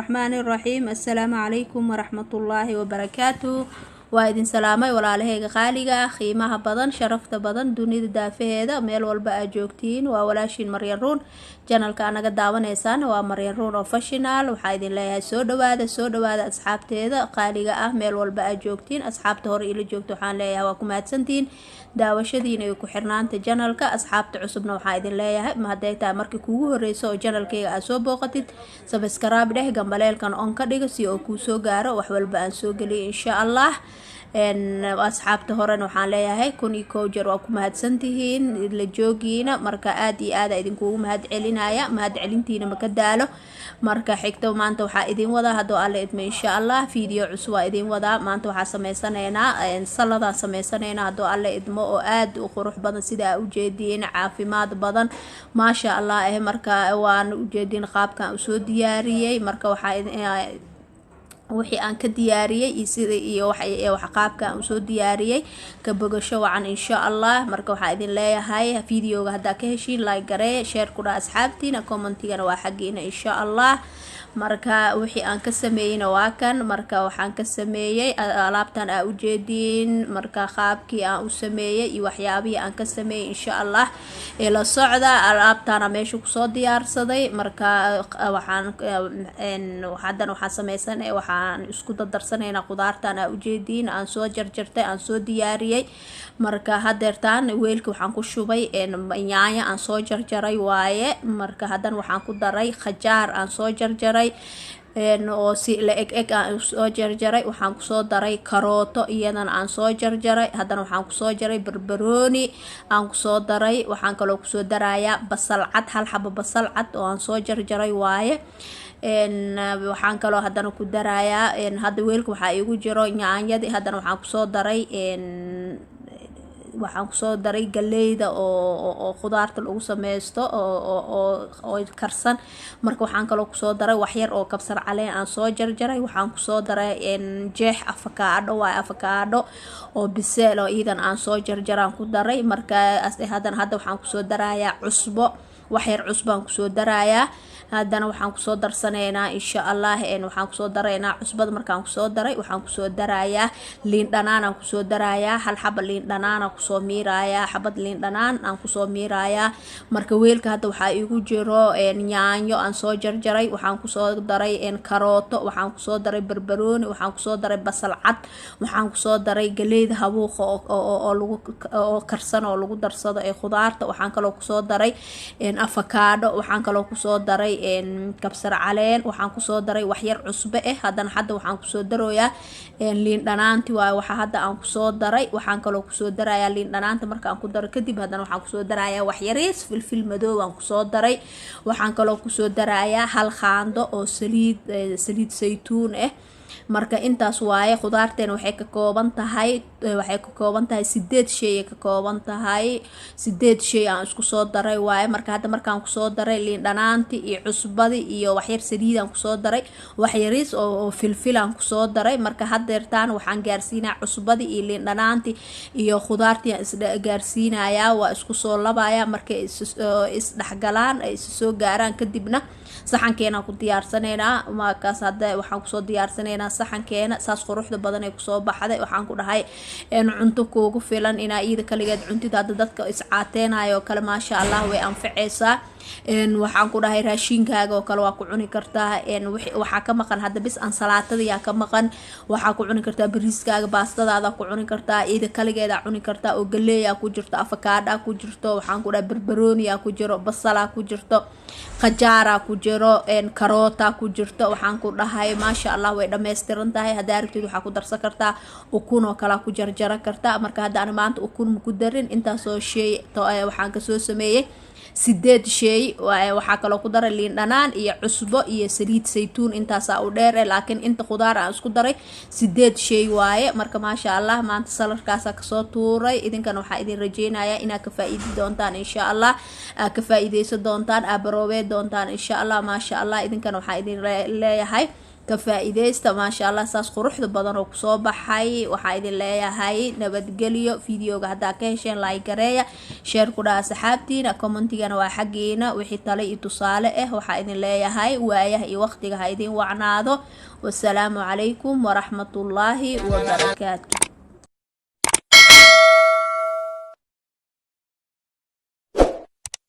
الرحمن الرحيم. السلام عليكم ورحمة الله وبركاته. وإذن سلامي walaalahayga qaaliga qiimaha badan sharafta badan dunida daafaheeda meel walba aad joogtiin waa walaashin Maryan Ruun channelka anaga daawanaysaan waa Maryan Ruun Professional. waxaa idin leeyahay soo dhawaada asxaabteeda qaaliga ah meel walba aad joogtiin. asxaabta hore ila joogto waxaan leeyahay waa ku mahadsantiin daawashadiina iyo ku xirnaanta channelka. asxaabta cusubna waxaa idin leeyahay ma haday tahay markii kuugu horeyso oo channelkayga aad soo booqatid subscribe dheh gambaleelkan on ka dhigo si oo kuu soo gaaro wax walba aan soo geliyo insha Allah. asxaabta horena waxaan leeyahay kun iyo kow jeer waa ku mahadsantihiin la joogiina marka aad iyo aad idinkugu mahad celinaya mahad celintiina ma ka daalo. marka xigto maanta waxaa idin wadaa hadoo alle idma insha Allah video cusub waa idin wadaa. maanta waxaa sameysanaynaa salada sameysanaynaa hadoo alle idmo oo aad u qurux badan sida u jeedin caafimaad badan ma sha Allah marka waan u jeedin qaabkan u soo diyaariyay marka waxaa wixii aan ka diyaariyay iyo wax qaabka aan soo diyaariyay ka bogasho wacan insha Allah. marka waxaa idin leeyahay videoga hadaa ka heshiin like garee share ku dhaa asxaabtiina commentigana waa xaqiina insha Allah. marka wixii aan ka sameeyay waa kan marka waxaan ka sameeyay alaabtan aa u jeedin marka qaabkii aan u sameeyay iyo waxyaabihii aan ka sameeyay insha Allah ee la socda alaabtana meesha ku soo diyaarsaday. marka waxaan sameysanay waxaan isku dardarsanaynaa qudaartan aa u jeedin aan soo jarjartay aan soo diyaariyay. marka hadeertaan weelka waxaan ku shubay yaanyo aan soo jarjaray waaye. marka hadan waxaan ku daray khajaar aan soo jarjaray oo si la eg aan soo jarjaray. waxaan ku soo daray karooto iyadana aan soo jarjaray. hadan waxaan ku soo jaray barbarooni aan ku soo daray. waxaan kaloo ku soo darayaa basal cad hal xabo basal cad oo aan soo jarjaray waaye. waxaan kaloo hadana ku darayaa hadda weelka waxaa igu jiro yaanyadii hadana waxaan ku soo daray galeyda oo khudaarta lagu sameysto oo karsan. marka waxaan kaloo ku soo daray wax yar oo kabsar caleen aan soo jarjaray. waxaan ku soo daray jeex avocado oo biseel oo iidan aan soo jarjaraan ku daray. marka hadda waxaan ku soo darayaa cusbo wax yar cusbo aan ku soo darayaa. hadana waxaan ku soo darsanaynaa insha Allah waxaan ku soo daraynaa cusbada. markaan ku soo daray waxaan ku soo darayaa liin dhanaan aan ku soo darayaa hal xabo liin dhanaan aan ku soo miirayaa xabad liin dhanaan aan ku soo miirayaa. marka weelka hadda waxaa igu jiro yaanyo aan soo jarjaray. waxaan ku soo daray karooto waxaan ku soo daray barbarooni waxaan ku soo daray basal cad waxaan ku soo daray galeyda habuuqa oo karsan oo lagu darsado ee khudaarta. waxaan kaloo ku soo daray avocado waxaan kaloo ku soo daray kabsar caleen waxaan ku soo daray wax yar cusbe hadana waxaan ku soo darooyaa liin dhanaanti waa waxa hadda aan ku soo daray. waxaan kaloo ku soo darayaa liin dhanaanta marka aan ku daro kadib hadana waxaan ku soo darayaa wax yareys filfil madow aan ku soo daray. waxaan kaloo ku soo darayaa hal qaando oo saliid saytuun marka intaas waaye. khudaarteen waxay ka kooban tahay 8 shay ka kooban tahay 8 shay aan isku soo daray waaye. marka hadda markaan ku soo daray liin dhanaanti iyo cusbadi iyo wax yar saliid aan ku soo daray wax yaris oo filfil aan ku soo daray. marka hadeertaan waxaan gaarsiinaa cusbadi iyo liin dhanaanti iyo khudaartii aan gaarsiinayaa waa isku soo labayaa. markay is dhaxgalaan ay soo gaaraan kadibna saxankeena ku diyaarsanaynaa. markaas hadda waxaan ku soo diyaarsanaynaa saxankeena saas quruxda badan ee ku soo baxday. waxaan ku dhahay cunto kuugu filan inaa iyada kaligeed cuntida hadda dadka is caateenayo kale ma sha Allah way anfaceysaa. waxaan ku dhahay raashinkaaga oo kale waa ku cuni kartaa. waxaa ka maqan hadda bis aan salaatada yaa ka maqan. waxaa ku cuni kartaa bariiskaaga baastadaada ku cuni kartaa iyada kaligeed cuni kartaa oo galeeya ku jirto avocado ku jirto waxaan ku dhahay barbarooni ku jiro basal ku jirto khajaar ku jiro karoota ku jirto. waxaan ku dhahay ma sha Allah way dhameystiran tahay. hadaa rabtid waxaa ku darsan kartaa ukun oo kala ku jarjara kartaa. marka hadda aan maanta ukun ku darin intaas oo shay waxaan ka soo sameeyay 8 shay. waxaa kaloo ku daray liin dhanaan iyo cusbo iyo saliid saytuun intaas u dheer laakiin inta khudaar aan isku daray 8 shay waaye. marka ma sha Allah maanta salarkaas ka soo tuuray. idinkana waxaa idin rajeynayaa inaad ka faa'iidi doontaan insha Allah ka faa'iideysan doontaan abaroobe doontaan insha Allah ma sha Allah. idinkana waxaa idin leeyahay كفائديستا ما شاء الله ساس قروحda badan oo kusoo baxay waxa idin leeyahay nabadgelyo videoga hadaa ka hesheen like gareeya share ku dhaha asxaabtiina commentigana waa xageena wixii tale iyo tusaale waxa idin leeyahay waayaha iyo waqtiga ha idin wacnaado wassalaamu calaykum waraxmatullaahi wabarakaatuh